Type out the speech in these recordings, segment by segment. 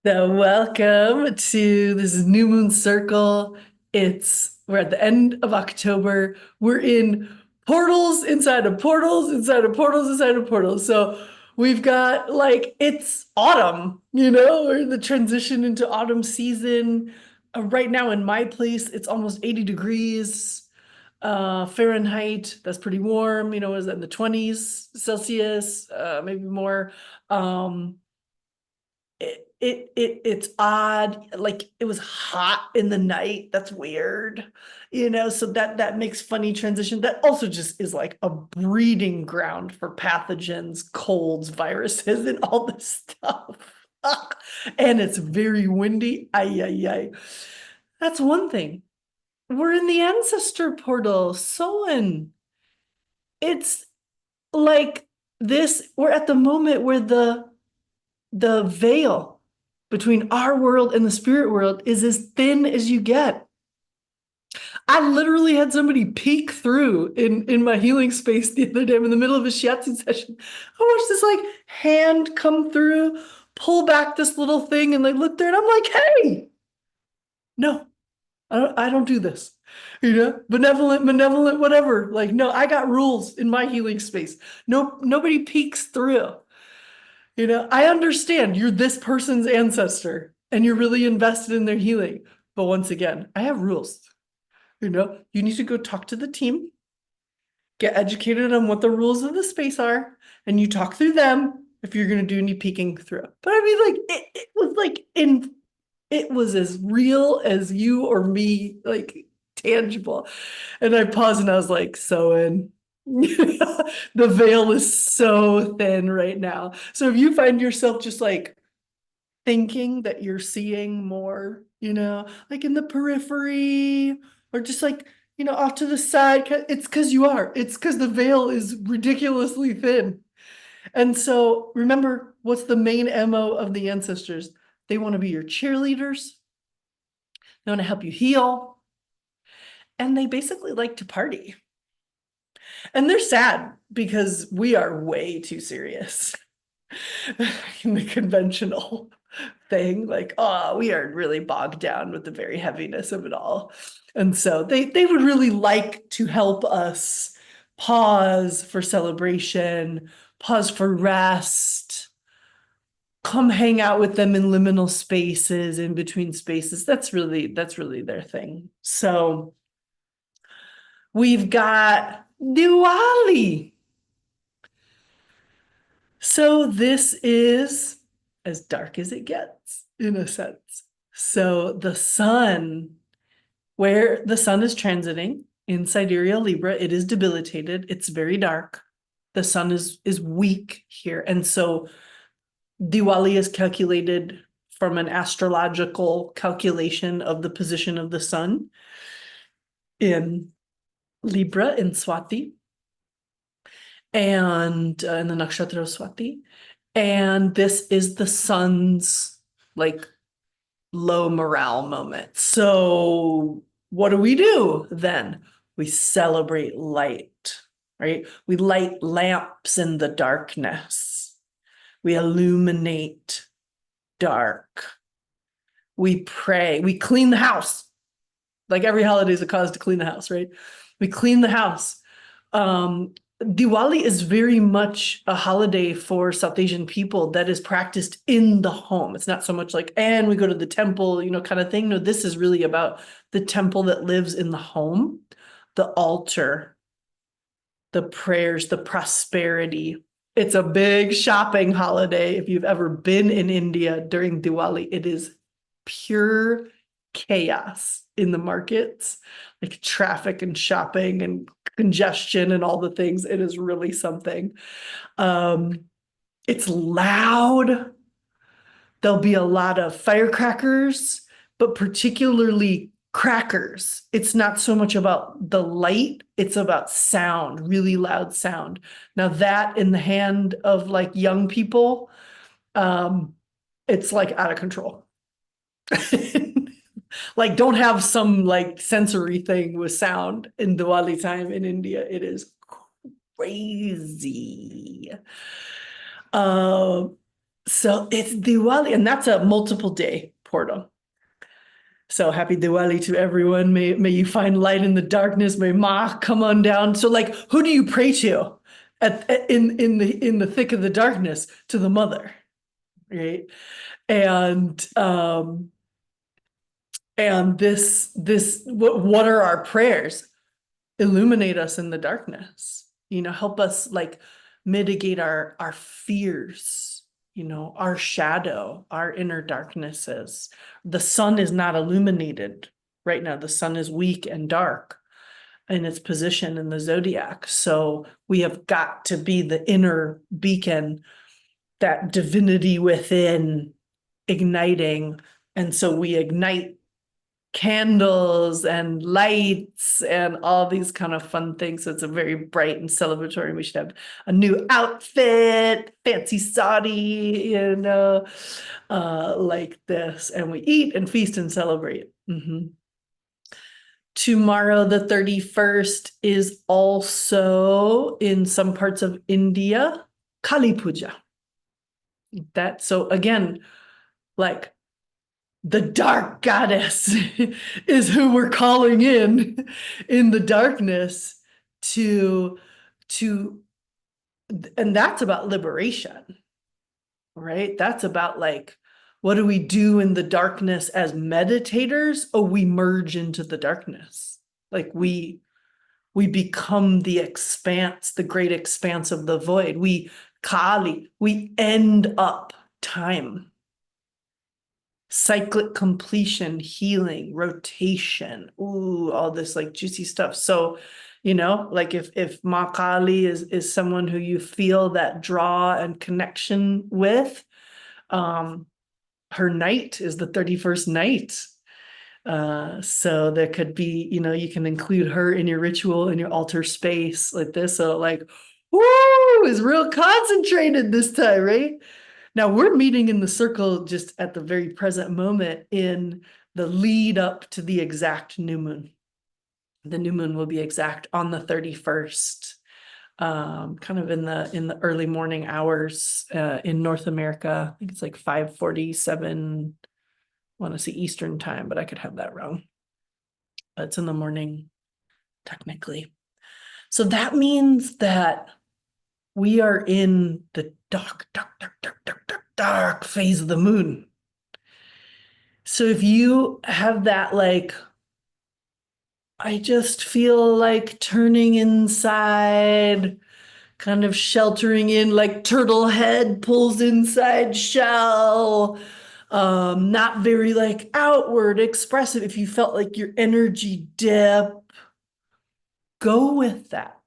So welcome to this is New Moon Circle. We're at the end of October. We're in portals inside of portals inside of portals inside of portals. So we've got like it's autumn, we're in the transition into autumn season. Right now in my place, it's almost 80 degrees Fahrenheit. That's pretty warm, is that in the 20s Celsius, maybe more. Um, it's odd. Like it was hot in the night. That's weird. So that makes funny transition. That also just is like a breeding ground for pathogens, colds, viruses, and all this stuff. And it's very windy. Ay, ay, ay. That's one thing. We're in the ancestor portal. Soen. It's like we're at the moment where the veil between our world and the spirit world is as thin as you get. I literally had somebody peek through in my healing space the other day. I'm in the middle of a shiatsu session. I watched this like hand come through, pull back this little thing, and like look there, and I'm like, hey, no, I don't do this. Benevolent, whatever. Like, no, I got rules in my healing space. No, nobody peeks through. I understand you're this person's ancestor and you're really invested in their healing. But once again, I have rules. You need to go talk to the team, get educated on what the rules of the space are, and you talk through them if you're going to do any peeking through. But I mean, like, it was as real as you or me, like tangible. And I paused and I was like, so in. The veil is so thin right now. So if you find yourself just like thinking that you're seeing more, like in the periphery or just like, off to the side, it's because you are. It's because the veil is ridiculously thin. And so remember, what's the main MO of the ancestors? They want to be your cheerleaders. They want to help you heal. And they basically like to party. And they're sad because we are way too serious in the conventional thing. Like, oh, we are really bogged down with the very heaviness of it all. And so they would really like to help us pause for celebration, pause for rest, come hang out with them in liminal spaces, in between spaces. That's really their thing. So we've got Diwali. So this is as dark as it gets, in a sense. So the sun, where the sun is transiting in Sidereal Libra, it is debilitated. It's very dark. The sun is weak here. And so Diwali is calculated from an astrological calculation of the position of the sun in Libra in Swati and in the nakshatra of Swati. And this is the sun's like low morale moment. So what do then? We celebrate light, right? We light lamps in the darkness. We illuminate dark. We pray. We clean the house. Like every holiday is a cause to clean the house, right? We clean the house. Diwali is very much a holiday for South Asian people that is practiced in the home. It's not so much like, and we go to the temple, kind of thing. No, this is really about the temple that lives in the home, the altar, the prayers, the prosperity. It's a big shopping holiday. If you've ever been in India during Diwali, it is pure chaos in the markets, like traffic and shopping and congestion and all the things. It is really something. Um, it's loud. There'll be a lot of firecrackers, but particularly crackers. It's not so much about the light, it's about sound, really loud sound. Now that in the hand of like young people, um, it's like out of control. Like don't have some like sensory thing with sound in Diwali time in India. It is crazy. Um, So it's Diwali, and that's a multiple day portal. So happy Diwali to everyone. May you find light in the darkness. May Ma come on down. So like, who do you pray to in the thick of the darkness? To the mother, right? And this what are our prayers? Illuminate us in the darkness. Help us like mitigate our fears, our shadow, our inner darknesses. The sun is not illuminated right now. The sun is weak and dark in its position in the zodiac. So we have got to be the inner beacon, that divinity within igniting. And so we ignite candles and lights and all these kind of fun things. So it's a very bright and celebratory. We should have a new outfit, fancy sari, like this. And we eat and feast and celebrate. Tomorrow, the 31st, is also in some parts of India, Kali Puja. So again, like the dark goddess is who we're calling in the darkness to and that's about liberation, right? That's about like, what do we do in the darkness as meditators? Oh, we merge into the darkness. Like we become the expanse, the great expanse of the void. We end up time. Cyclic completion, healing, rotation, ooh, all this like juicy stuff. So, like if Ma Kali is someone who you feel that draw and connection with, her night is the 31st night. So there could be, you can include her in your ritual, in your altar space like this. So like, woo, is real concentrated this time, right? Now we're meeting in the circle just at the very present moment in the lead up to the exact new moon. The new moon will be exact on the 31st, kind of in the early morning hours in North America. I think it's like 5:47. I want to say Eastern time, but I could have that wrong. But it's in the morning, technically. So that means that we are in the dark phase of the moon. So if you have that, like, I just feel like turning inside, kind of sheltering in, like turtle head pulls inside shell, not very like outward expressive. If you felt like your energy dip, go with that.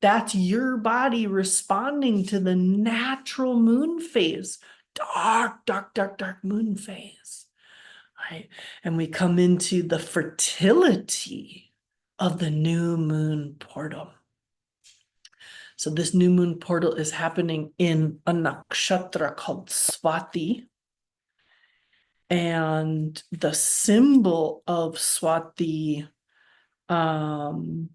That's your body responding to the natural moon phase. Dark moon phase. Right? And we come into the fertility of the new moon portal. So this new moon portal is happening in a nakshatra called Swati. And the symbol of Swati, hang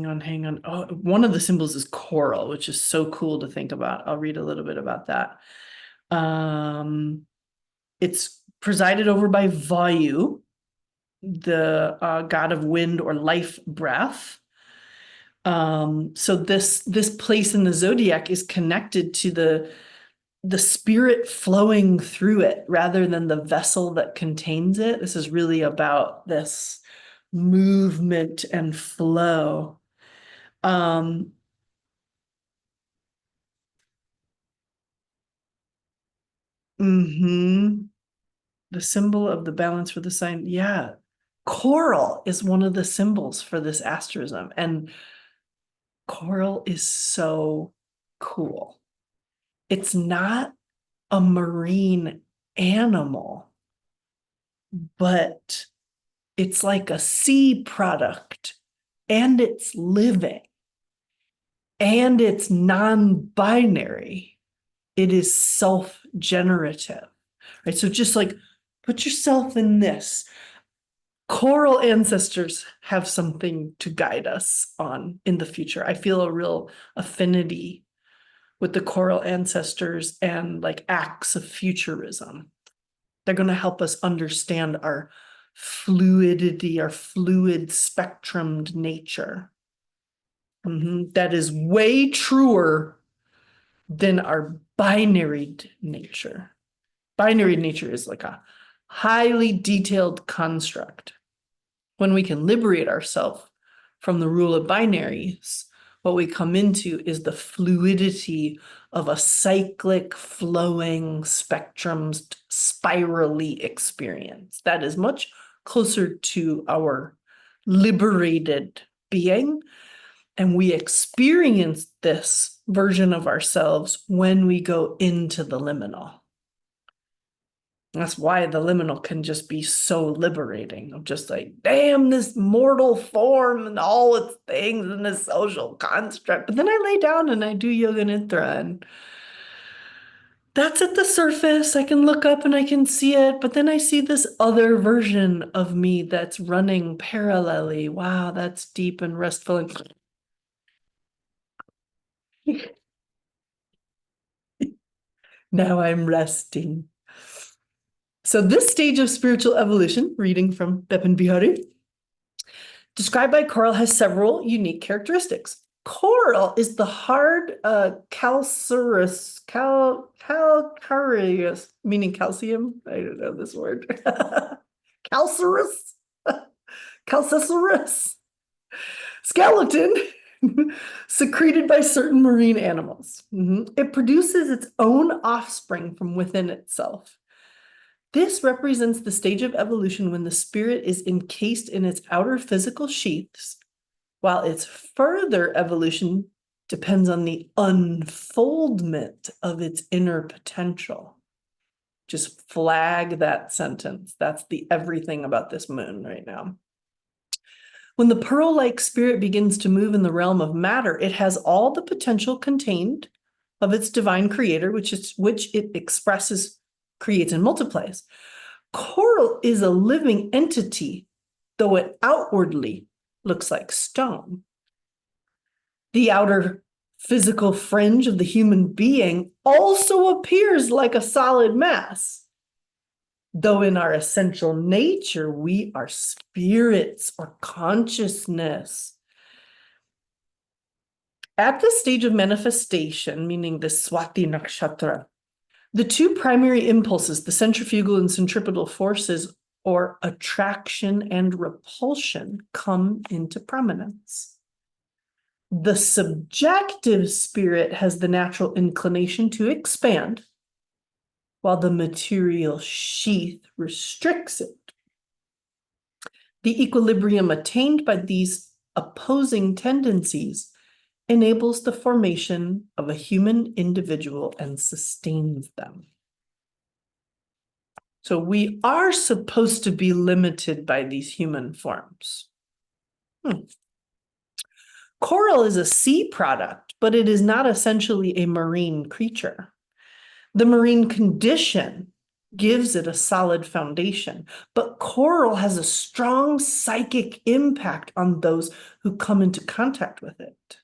on. Oh, one of the symbols is coral, which is so cool to think about. I'll read a little bit about that. It's presided over by Vayu, the god of wind or life breath. So this place in the zodiac is connected to the spirit flowing through it rather than the vessel that contains it. This is really about this movement and flow. The symbol of the balance for the sign. Yeah. Coral is one of the symbols for this asterism, and coral is so cool. It's not a marine animal, but it's like a sea product, and it's living, and it's non-binary. It is self-generative, right? So just like put yourself in this. Coral ancestors have something to guide us on in the future. I feel a real affinity with the coral ancestors and like acts of futurism. They're going to help us understand our fluidity, our fluid spectrumed nature. That is way truer than our binary nature. Binary nature is like a highly detailed construct. When we can liberate ourselves from the rule of binaries, what we come into is the fluidity of a cyclic, flowing, spectrum, spirally experience that is much closer to our liberated being. And we experience this version of ourselves when we go into the liminal. That's why the liminal can just be so liberating. I'm just like, damn, this mortal form and all its things and this social construct. But then I lay down and I do Yoga Nidra, and that's at the surface. I can look up and I can see it. But then I see this other version of me that's running parallelly. Wow, that's deep and restful. And now I'm resting. So this stage of spiritual evolution, reading from Bipin Bihari, described by Coral, has several unique characteristics. Coral is the hard calcareous, meaning calcium. I don't know this word. Calcareous, calciferous skeleton secreted by certain marine animals. It produces its own offspring from within itself. This represents the stage of evolution when the spirit is encased in its outer physical sheaths, while its further evolution depends on the unfoldment of its inner potential. Just flag that sentence. That's the everything about this moon right now. When the pearl-like spirit begins to move in the realm of matter, it has all the potential contained of its divine creator, which it expresses, creates, and multiplies. Coral is a living entity, though it outwardly looks like stone. The outer physical fringe of the human being also appears like a solid mass, though in our essential nature, we are spirits or consciousness. At the stage of manifestation, meaning the Swati Nakshatra, the two primary impulses, the centrifugal and centripetal forces, or attraction and repulsion, come into prominence. The subjective spirit has the natural inclination to expand, while the material sheath restricts it. The equilibrium attained by these opposing tendencies enables the formation of a human individual and sustains them. So we are supposed to be limited by these human forms. Coral is a sea product, but it is not essentially a marine creature. The marine condition gives it a solid foundation, but coral has a strong psychic impact on those who come into contact with it.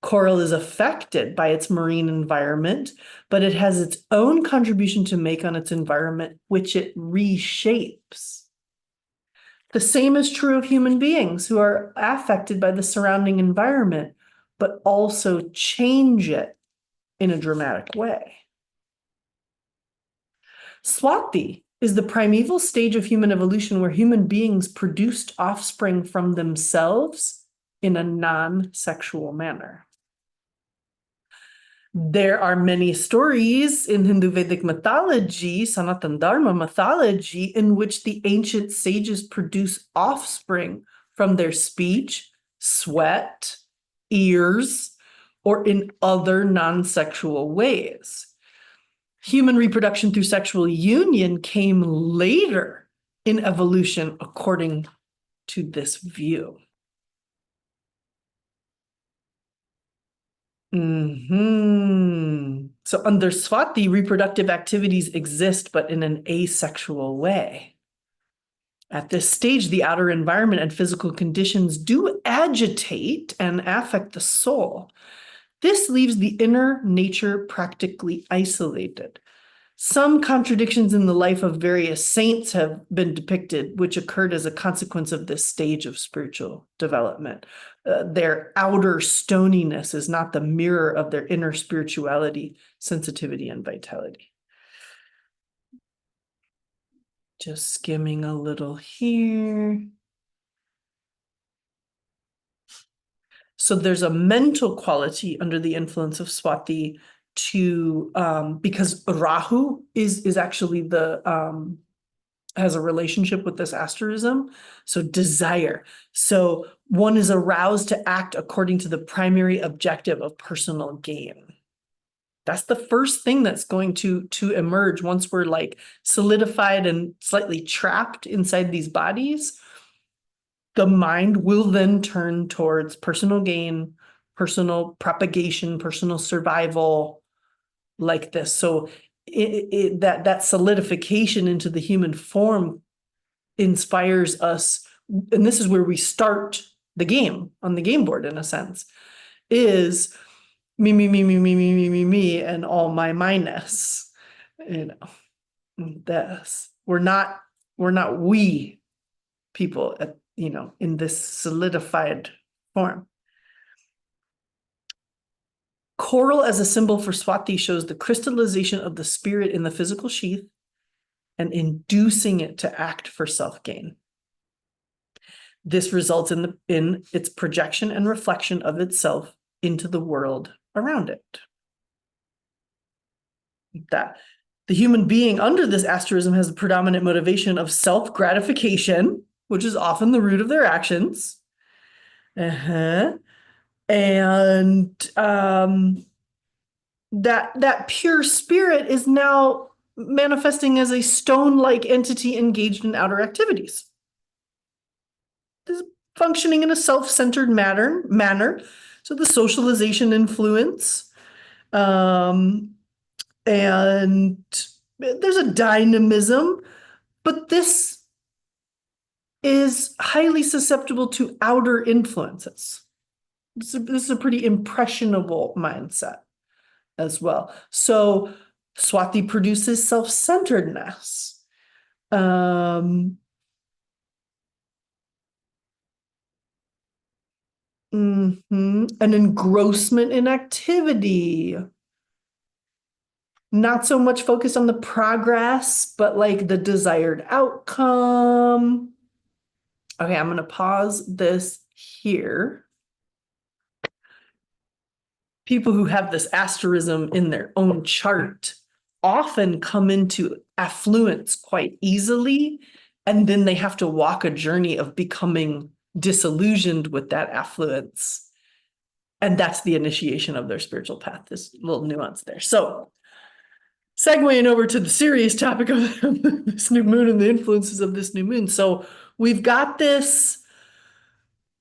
Coral is affected by its marine environment, but it has its own contribution to make on its environment, which it reshapes. The same is true of human beings who are affected by the surrounding environment, but also change it in a dramatic way. Swati is the primeval stage of human evolution where human beings produced offspring from themselves in a non-sexual manner. There are many stories in Hindu Vedic mythology, Sanatana Dharma mythology, in which the ancient sages produce offspring from their speech, sweat, ears, or in other non-sexual ways. Human reproduction through sexual union came later in evolution, according to this view. So under Swati, reproductive activities exist, but in an asexual way. At this stage, the outer environment and physical conditions do agitate and affect the soul. This leaves the inner nature practically isolated. Some contradictions in the life of various saints have been depicted, which occurred as a consequence of this stage of spiritual development. Their outer stoniness is not the mirror of their inner spirituality, sensitivity, and vitality. Just skimming a little here. So there's a mental quality under the influence of Swati to because Rahu is actually the has a relationship with this asterism. So desire. So one is aroused to act according to the primary objective of personal gain. That's the first thing that's going to emerge once we're like solidified and slightly trapped inside these bodies. The mind will then turn towards personal gain, personal propagation, personal survival, like this. So that solidification into the human form inspires us, and this is where we start the game on the game board in a sense, is me, and all my minus. This we're not we people at in this solidified form. Coral as a symbol for Swati shows the crystallization of the spirit in the physical sheath and inducing it to act for self-gain. This results in its projection and reflection of itself into the world around it. That the human being under this asterism has the predominant motivation of self-gratification, which is often the root of their actions. And that pure spirit is now manifesting as a stone-like entity engaged in outer activities. This is functioning in a self-centered manner. So the socialization influence, and there's a dynamism, but this is highly susceptible to outer influences. This is a pretty impressionable mindset as well. So Swati produces self-centeredness. An engrossment in activity. Not so much focused on the progress, but like the desired outcome. Okay, I'm going to pause this here. People who have this asterism in their own chart often come into affluence quite easily, and then they have to walk a journey of becoming disillusioned with that affluence. And that's the initiation of their spiritual path, this little nuance there. So segueing over to the serious topic of this new moon and the influences of this new moon. So we've got this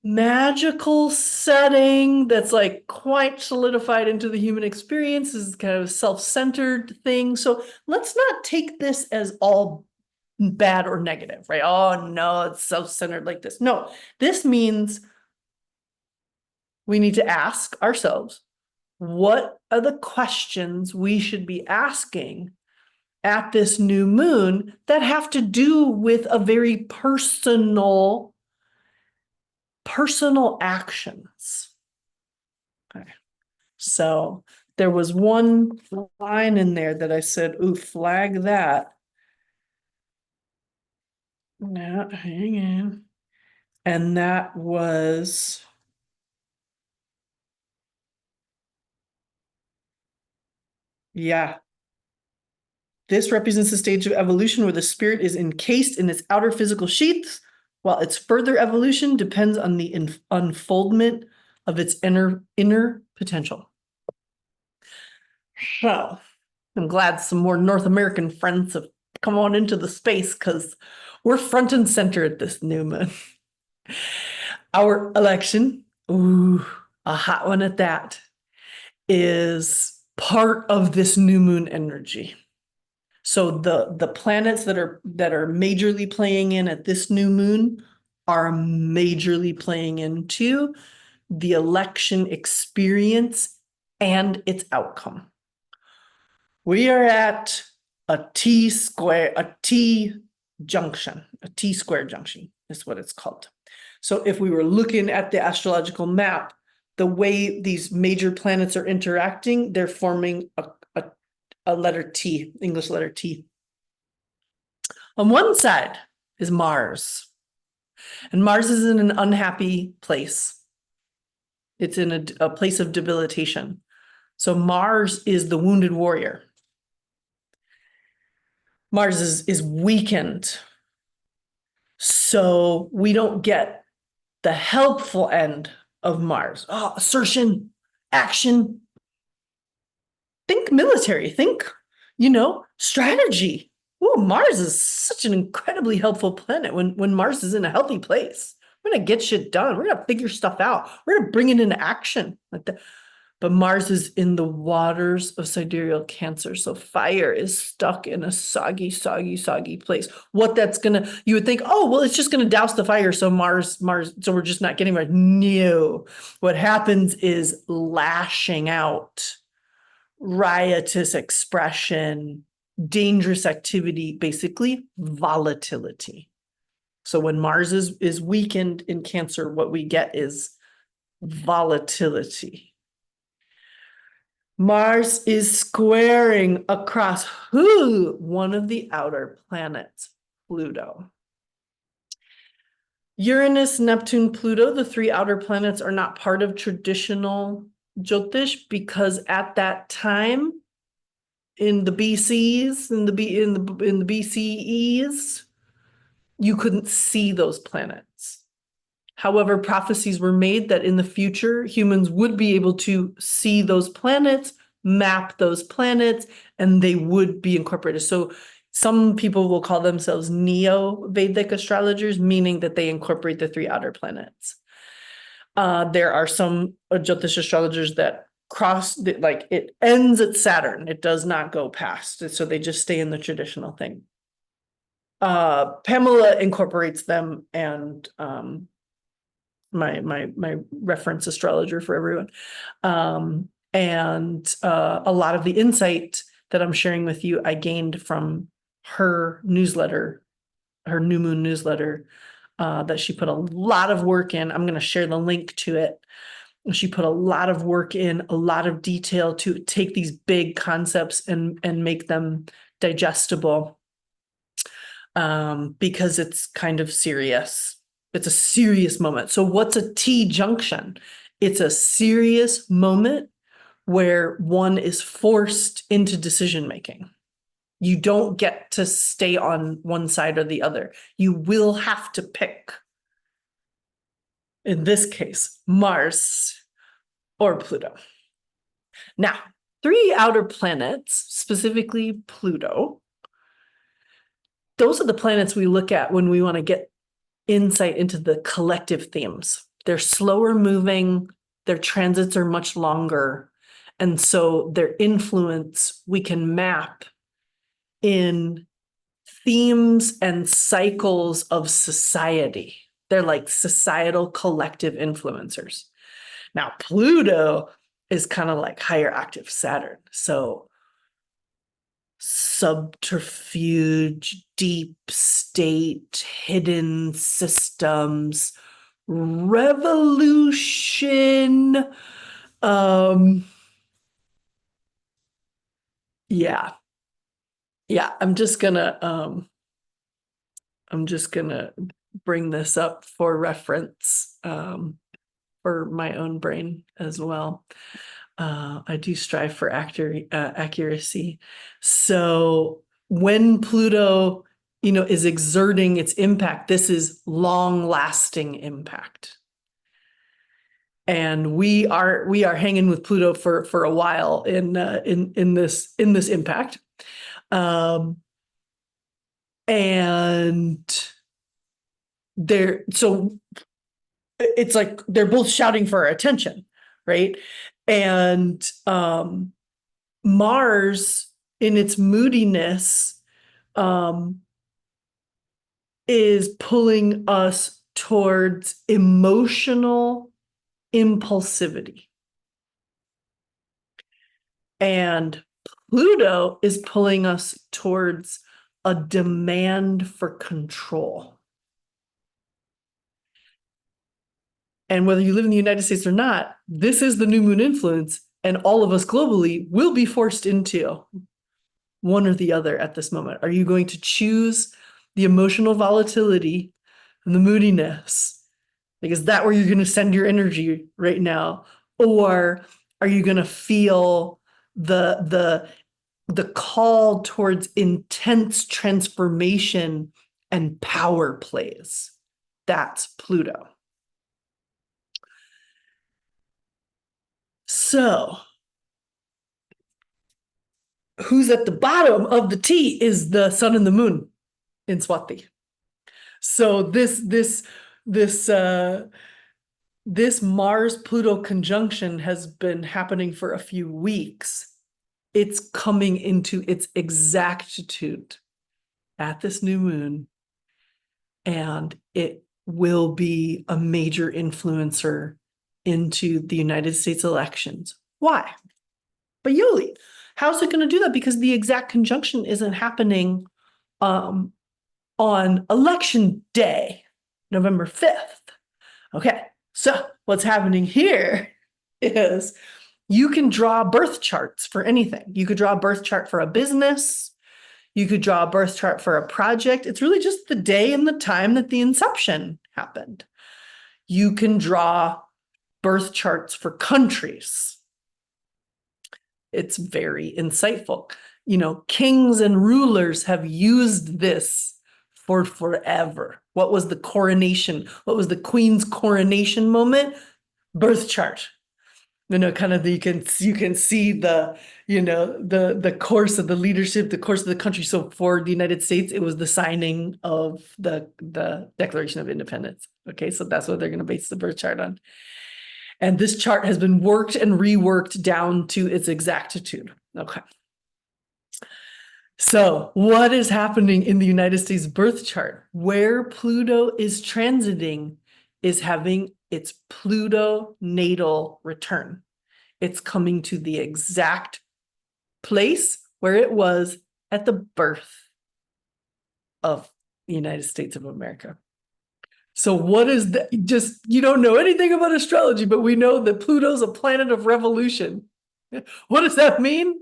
magical setting that's like quite solidified into the human experience. This is kind of a self-centered thing. So let's not take this as all bad or negative, right? Oh no, it's self-centered like this. No, this means we need to ask ourselves, what are the questions we should be asking at this new moon that have to do with a very personal actions. Okay. So there was one line in there that I said, ooh, flag that. Now, hang on. And that was, yeah. This represents the stage of evolution where the spirit is encased in its outer physical sheaths, while its further evolution depends on the unfoldment of its inner potential. So I'm glad some more North American friends have come on into the space because we're front and center at this new moon. Our election, ooh, a hot one at that, is part of this new moon energy. So the planets that are majorly playing in at this new moon are majorly playing into the election experience and its outcome. We are at a T-square junction is what it's called. So if we were looking at the astrological map, the way these major planets are interacting, they're forming a letter T, English letter T. On one side is Mars, and Mars is in an unhappy place. It's in a place of debilitation. So Mars is the wounded warrior. Mars is weakened. So we don't get the helpful end of Mars. Oh, assertion, action. Think military, think, strategy. Oh, Mars is such an incredibly helpful planet when Mars is in a healthy place. We're gonna get shit done. We're gonna figure stuff out. We're gonna bring it into action like that. But Mars is in the waters of sidereal Cancer. So fire is stuck in a soggy place. You would think, oh, well, it's just gonna douse the fire. So Mars, so we're just not getting Mars. No, what happens is lashing out, riotous expression, dangerous activity, basically volatility. So when Mars is weakened in Cancer, what we get is volatility. Mars is squaring across who? One of the outer planets, Pluto. Uranus, Neptune, Pluto, the three outer planets, are not part of traditional Jyotish because at that time, in the BCs, in the BCEs, you couldn't see those planets. However, prophecies were made that in the future, humans would be able to see those planets, map those planets, and they would be incorporated. So some people will call themselves Neo-Vedic astrologers, meaning that they incorporate the three outer planets. There are some Jyotish astrologers that it ends at Saturn. It does not go past. So they just stay in the traditional thing. Pamela incorporates them, and my reference astrologer for everyone. And a lot of the insight that I'm sharing with you, I gained from her newsletter, her new moon newsletter, that she put a lot of work in. I'm going to share the link to it. She put a lot of work in, a lot of detail to take these big concepts and make them digestible, because it's kind of serious. It's a serious moment. So what's a T junction? It's a serious moment where one is forced into decision making. You don't get to stay on one side or the other. You will have to pick. In this case, Mars or Pluto. Now, three outer planets, specifically Pluto, those are the planets we look at when we want to get insight into the collective themes. They're slower moving, their transits are much longer, and so their influence we can map in themes and cycles of society. They're like societal collective influencers. Now, Pluto is kind of like higher octave Saturn. So subterfuge, deep state, hidden systems, revolution. Yeah. I'm just gonna bring this up for reference, for my own brain as well. I do strive for accuracy. So when Pluto, is exerting its impact, this is long-lasting impact. And we are hanging with Pluto for a while in this impact. And so it's like they're both shouting for our attention, right? And Mars, in its moodiness, is pulling us towards emotional impulsivity. And Pluto is pulling us towards a demand for control. And whether you live in the United States or not, this is the new moon influence, and all of us globally will be forced into one or the other at this moment. Are you going to choose the emotional volatility and the moodiness? Like, is that where you're going to send your energy right now? Or are you going to feel the call towards intense transformation and power plays? That's Pluto. So who's at the bottom of the T is the sun and the moon in Swati. So this Mars Pluto conjunction has been happening for a few weeks. It's coming into its exactitude at this new moon, and it will be a major influencer into the United States elections. Why? But Yoli, how's it going to do that? Because the exact conjunction isn't happening on election day, November 5th. Okay, so what's happening here is you can draw birth charts for anything. You could draw a birth chart for a business. You could draw a birth chart for a project. It's really just the day and the time that the inception happened. You can draw birth charts for countries. It's very insightful. You know, kings and rulers have used this for forever. What was the coronation? What was the queen's coronation moment? Birth chart. You know, kind of you can see the, you know, the course of the leadership, the course of the country. So for the United States, it was the signing of the Declaration of Independence. Okay, so that's what they're going to base the birth chart on. And this chart has been worked and reworked down to its exactitude. Okay. So what is happening in the United States birth chart? Where Pluto is transiting is having its Pluto natal return. It's coming to the exact place where it was at the birth of the United States of America. So what is that? Just, you don't know anything about astrology, but we know that Pluto's a planet of revolution. What does that mean?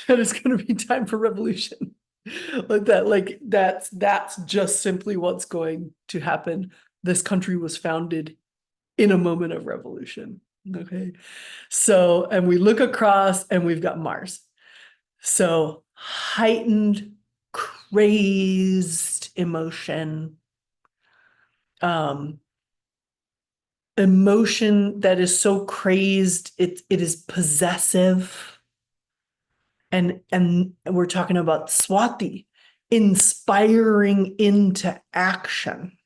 That it's going to be time for revolution. Like that, like that's just simply what's going to happen. This country was founded in a moment of revolution. Okay. So, and we look across and we've got Mars. So heightened, crazed emotion. Emotion that is so crazed, it is possessive. And we're talking about Swati, inspiring into action.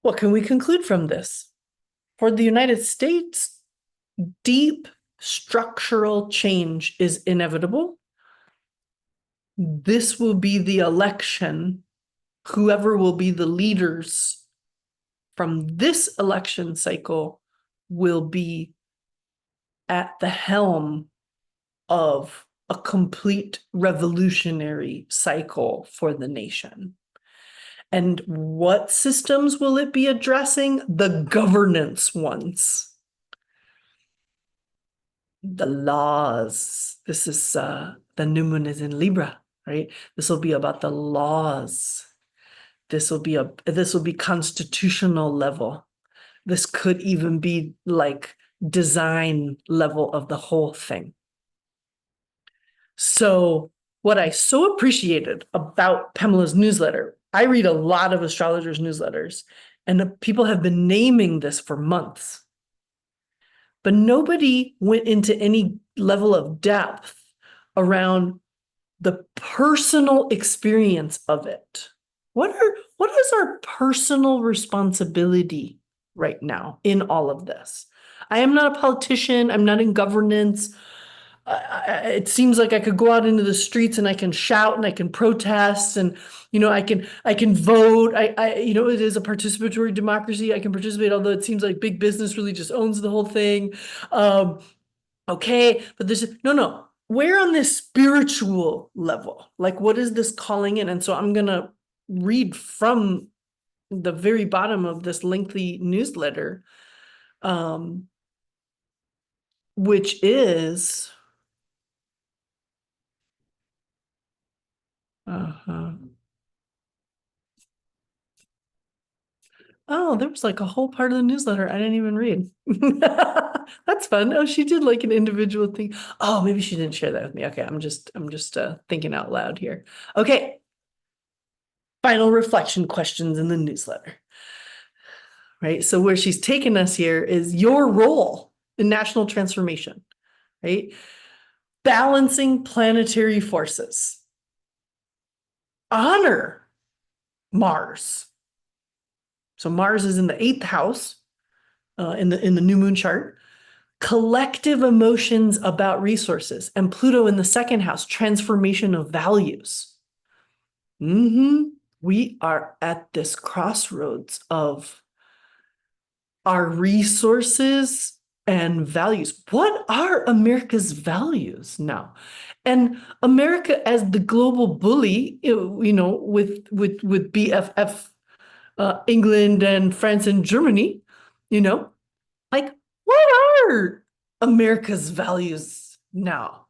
What can we conclude from this? For the United States, deep structural change is inevitable. This will be the election. Whoever will be the leaders from this election cycle will be at the helm of a complete revolutionary cycle for the nation. And what systems will it be addressing? The governance ones. The laws. This is the new moon is in Libra, right? This will be about the laws. This will be constitutional level. This could even be like design level of the whole thing. So what I so appreciated about Pamela's newsletter, I read a lot of astrologers' newsletters, and people have been naming this for months. But nobody went into any level of depth around the personal experience of it. What is our personal responsibility right now in all of this? I am not a politician. I'm not in governance. it seems like I could go out into the streets and I can shout and I can protest and, I can vote. It is a participatory democracy. I can participate, although it seems like big business really just owns the whole thing. Okay, but no. Where on this spiritual level? Like, what is this calling in? And so I'm gonna read from the very bottom of this lengthy newsletter, which is oh, there was like a whole part of the newsletter I didn't even read. That's fun. Oh, she did like an individual thing. Oh, maybe she didn't share that with me. Okay, I'm just thinking out loud here. Okay. Final reflection questions in the newsletter. Right? So where she's taken us here is your role in national transformation, right? Balancing planetary forces. Honor Mars. So Mars is in the 8th house in the new moon chart. Collective emotions about resources, and Pluto in the 2nd house, transformation of values. We are at this crossroads of our resources and values. What are America's values now? And America as the global bully, with BFF, England and France and Germany, like, what are America's values now?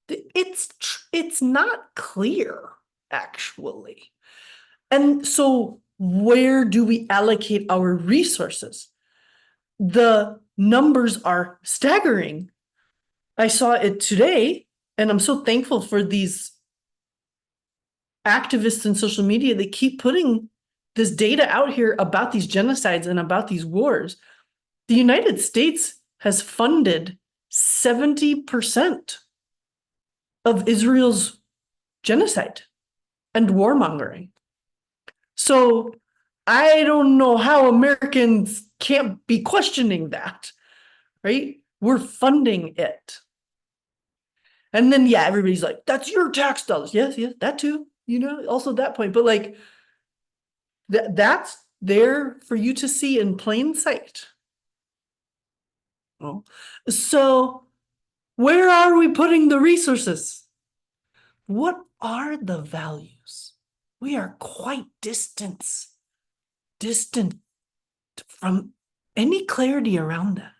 It's not clear, actually. And so where do we allocate our resources? The numbers are staggering. I saw it today, and I'm so thankful for these activists in social media. They keep putting this data out here about these genocides and about these wars. The United States has funded 70% of Israel's genocide and warmongering. So I don't know how Americans can't be questioning that, right? We're funding it. And then, yeah, everybody's like, that's your tax dollars. Yes, that too, also that point. But like, that's there for you to see in plain sight. Well, so where are we putting the resources? What are the values? We are quite distant from any clarity around that.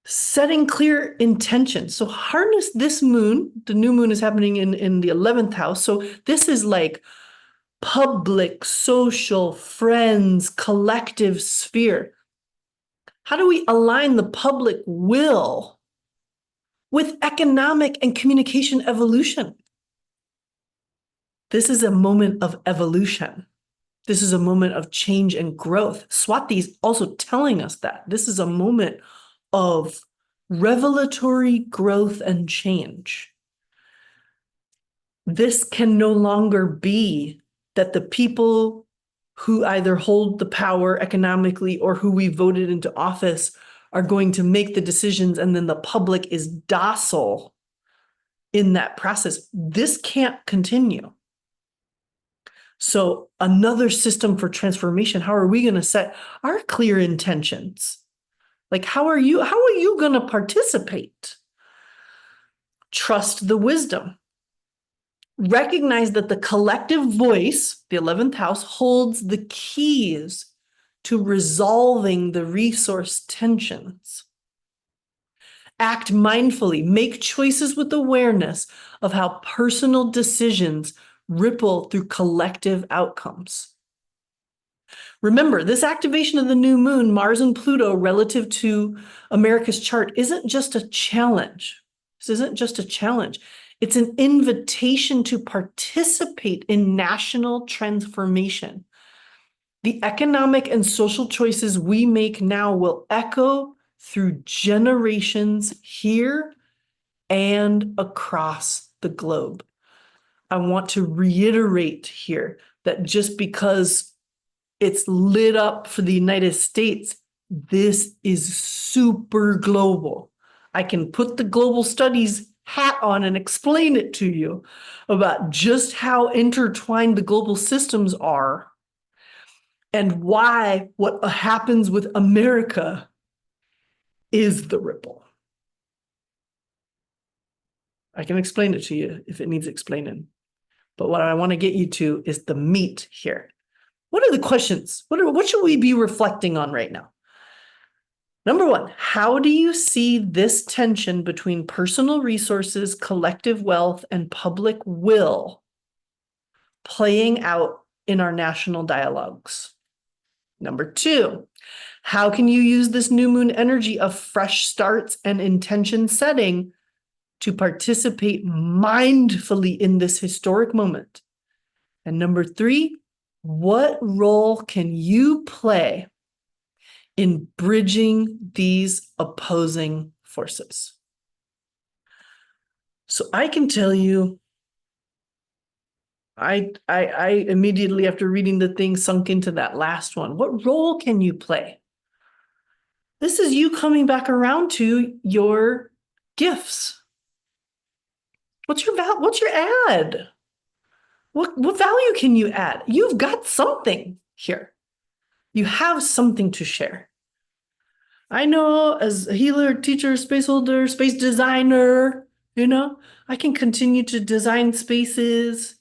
Setting clear intention. So harness this moon. The new moon is happening in the 11th house. So this is like public, social, friends, collective sphere. How do we align the public will with economic and communication evolution? This is a moment of evolution. This is a moment of change and growth. Swati is also telling us that this is a moment of revelatory growth and change. This can no longer be that the people who either hold the power economically or who we voted into office are going to make the decisions and then the public is docile in that process. This can't continue. So another system for transformation, how are we going to set our clear intentions? Like, how are you going to participate? Trust the wisdom. Recognize that the collective voice, the 11th house, holds the keys to resolving the resource tensions. Act mindfully. Make choices with awareness of how personal decisions ripple through collective outcomes. Remember, this activation of the new moon, Mars and Pluto, relative to America's chart, isn't just a challenge. This isn't just a challenge. It's an invitation to participate in national transformation. The economic and social choices we make now will echo through generations here and across the globe. I want to reiterate here that just because it's lit up for the United States, this is super global. I can put the global studies hat on and explain it to you about just how intertwined the global systems are and why what happens with America is the ripple. I can explain it to you if it needs explaining. But what I want to get you to is the meat here. What are the questions? What should we be reflecting on right now? Number one, how do you see this tension between personal resources, collective wealth, and public will playing out in our national dialogues? Number two, how can you use this new moon energy of fresh starts and intention setting to participate mindfully in this historic moment? And number three, what role can you play in bridging these opposing forces? So I can tell you, I immediately after reading the thing sunk into that last one. What role can you play? This is you coming back around to your gifts. What's your ad? What value can you add? You've got something here. You have something to share. I know as a healer, teacher, space holder, space designer, I can continue to design spaces,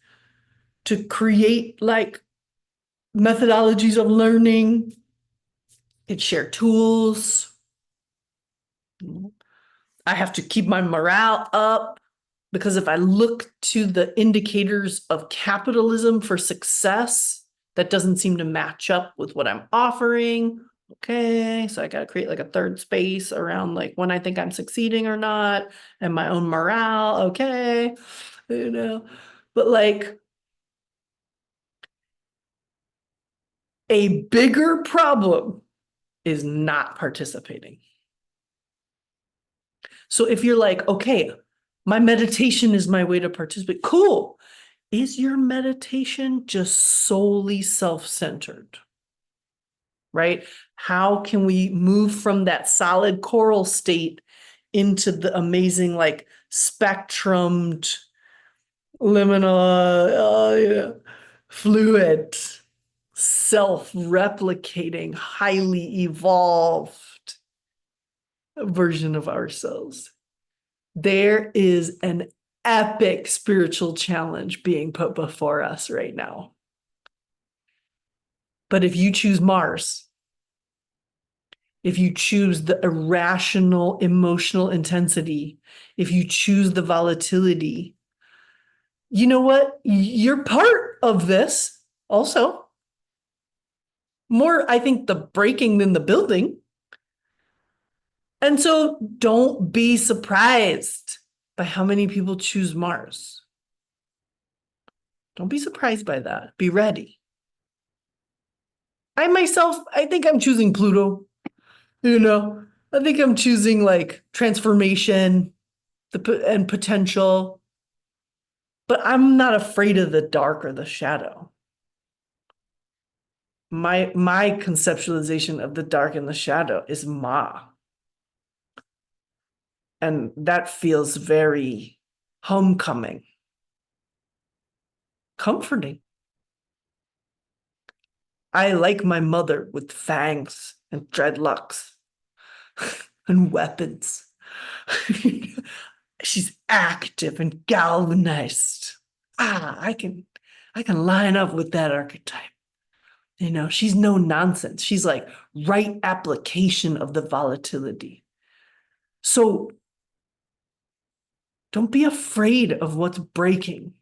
to create like methodologies of learning, and share tools. I have to keep my morale up because if I look to the indicators of capitalism for success, that doesn't seem to match up with what I'm offering. Okay, so I got to create like a third space around like when I think I'm succeeding or not, and my own morale. Okay, but like a bigger problem is not participating. So if you're like, okay, my meditation is my way to participate, cool. Is your meditation just solely self-centered? Right? How can we move from that solid coral state into the amazing, like spectrumed, liminal, fluid, self-replicating, highly evolved version of ourselves? There is an epic spiritual challenge being put before us right now. But if you choose Mars, if you choose the irrational emotional intensity, if you choose the volatility, you know what? You're part of this also. More, I think, the breaking than the building. And so don't be surprised by how many people choose Mars. Don't be surprised by that. Be ready. I think I'm choosing Pluto. I think I'm choosing like transformation and potential. But I'm not afraid of the dark or the shadow. My conceptualization of the dark and the shadow is Ma. And that feels very homecoming, comforting. I like my mother with fangs and dreadlocks and weapons. She's active and galvanized. I can line up with that archetype. She's no nonsense. She's like right application of the volatility. So don't be afraid of what's breaking.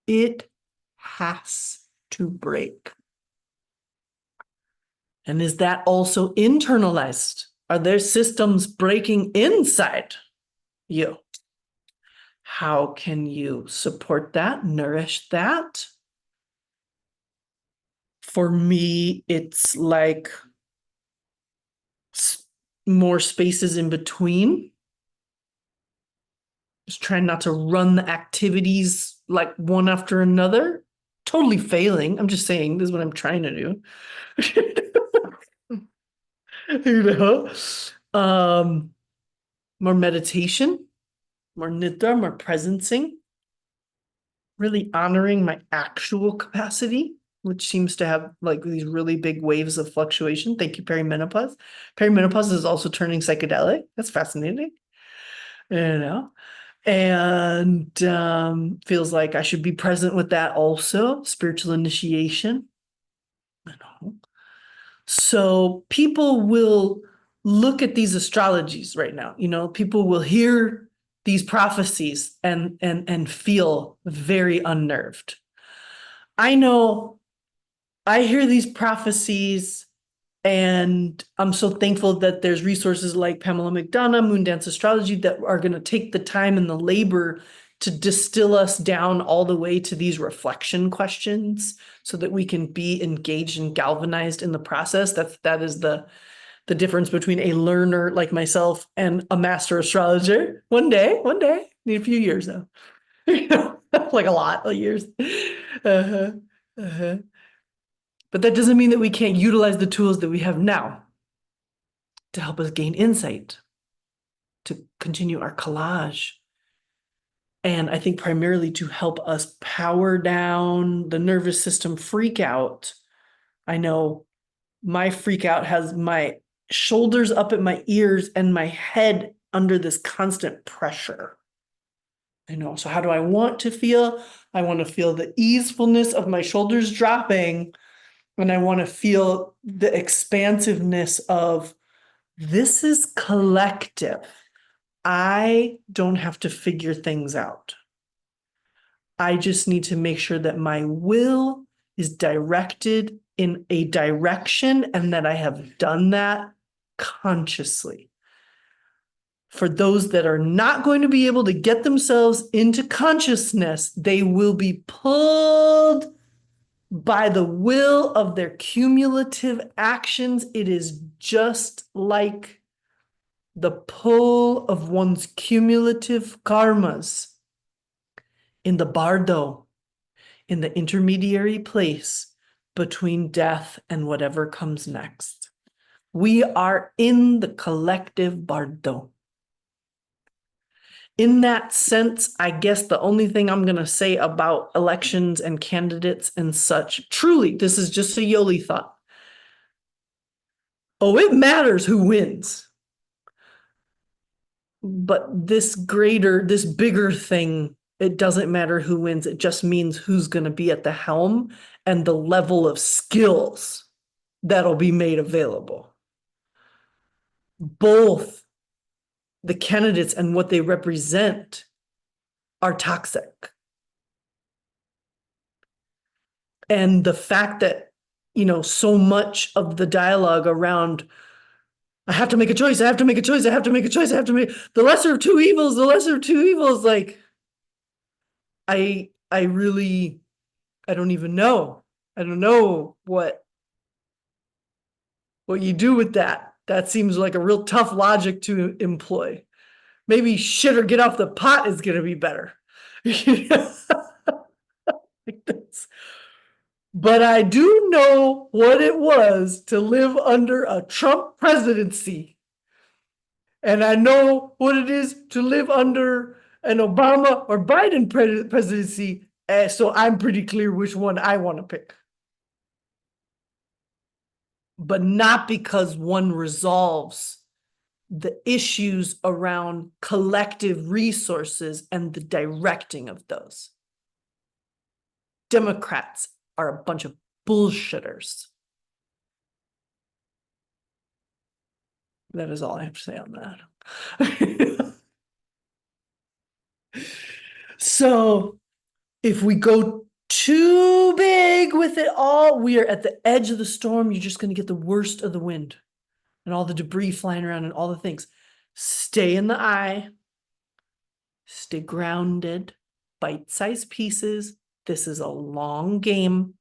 It has to break. And is that also internalized? Are there systems breaking inside you? How can you support that, nourish that? For me, it's like more spaces in between. Just trying not to run the activities like one after another. Totally failing. I'm just saying this is what I'm trying to do. you know? more meditation, more nidra, more presencing, really honoring my actual capacity, which seems to have like these really big waves of fluctuation. Thank you, perimenopause. Perimenopause is also turning psychedelic. That's fascinating, you know, and feels like I should be present with that also. Spiritual initiation, you know. So people will look at these astrologies right now, you know, people will hear these prophecies and feel very unnerved. I know I hear these prophecies and I'm so thankful that there's resources like Pamela McDonough, Moondance Astrology, that are going to take the time and the labor to distill us down all the way to these reflection questions so that we can be engaged and galvanized in the process. That is the difference between a learner like myself and a master astrologer. One day, need a few years though. Like a lot of years. Uh-huh, uh-huh. But that doesn't mean that we can't utilize the tools that we have now to help us gain insight, to continue our collage. And I think primarily to help us power down the nervous system freak out. I know my freak out has my shoulders up at my ears and my head under this constant pressure. I know. So how do I want to feel? I want to feel the easefulness of my shoulders dropping. And I want to feel the expansiveness of this is collective. I don't have to figure things out. I just need to make sure that my will is directed in a direction and that I have done that consciously. For those that are not going to be able to get themselves into consciousness, they will be pulled by the will of their cumulative actions. It is just like the pull of one's cumulative karmas in the bardo, in the intermediary place between death and whatever comes next. We are in the collective bardo. In that sense, I guess the only thing I'm going to say about elections and candidates and such, truly, this is just a Yoli thought. Oh, it matters who wins. But this bigger thing, it doesn't matter who wins. It just means who's going to be at the helm and the level of skills that'll be made available. Both the candidates and what they represent are toxic. And the fact that, you know, so much of the dialogue around, I have to make a choice, I have to make a choice, I have to make a choice, I have to make the lesser of two evils, the lesser of two evils, like, I really, I don't even know. I don't know what you do with that. That seems like a real tough logic to employ. Maybe shit or get off the pot is going to be better. Like this. But I do know what it was to live under a Trump presidency. And I know what it is to live under an Obama or Biden presidency. So I'm pretty clear which one I want to pick. But not because one resolves the issues around collective resources and the directing of those. Democrats are a bunch of bullshitters. That is all I have to say on that. So if we go too big with it all, we are at the edge of the storm. You're just going to get the worst of the wind and all the debris flying around and all the things. Stay in the eye. Stay grounded. Bite-sized pieces. This is a long game.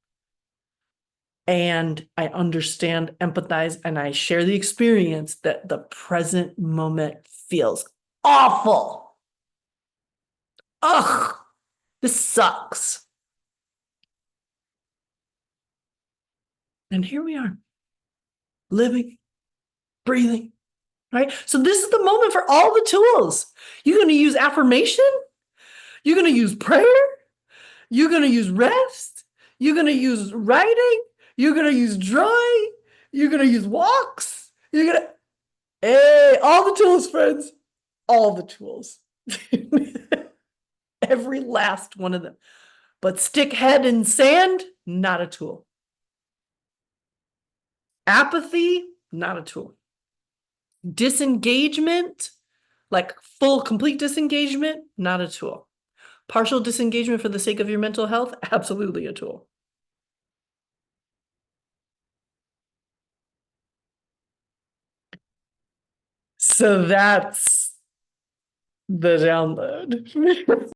And I understand, empathize, and I share the experience that the present moment feels awful. Ugh, this sucks. And here we are, living, breathing, right? So this is the moment for all the tools. You're going to use affirmation. You're going to use prayer. You're going to use rest. You're going to use writing. You're going to use drawing. You're going to use walks. You're going to, hey, all the tools, friends. All the tools. Every last one of them. But stick head in sand, not a tool. Apathy, not a tool. Disengagement, like full, complete disengagement, not a tool. Partial disengagement for the sake of your mental health, absolutely a tool. So that's the download.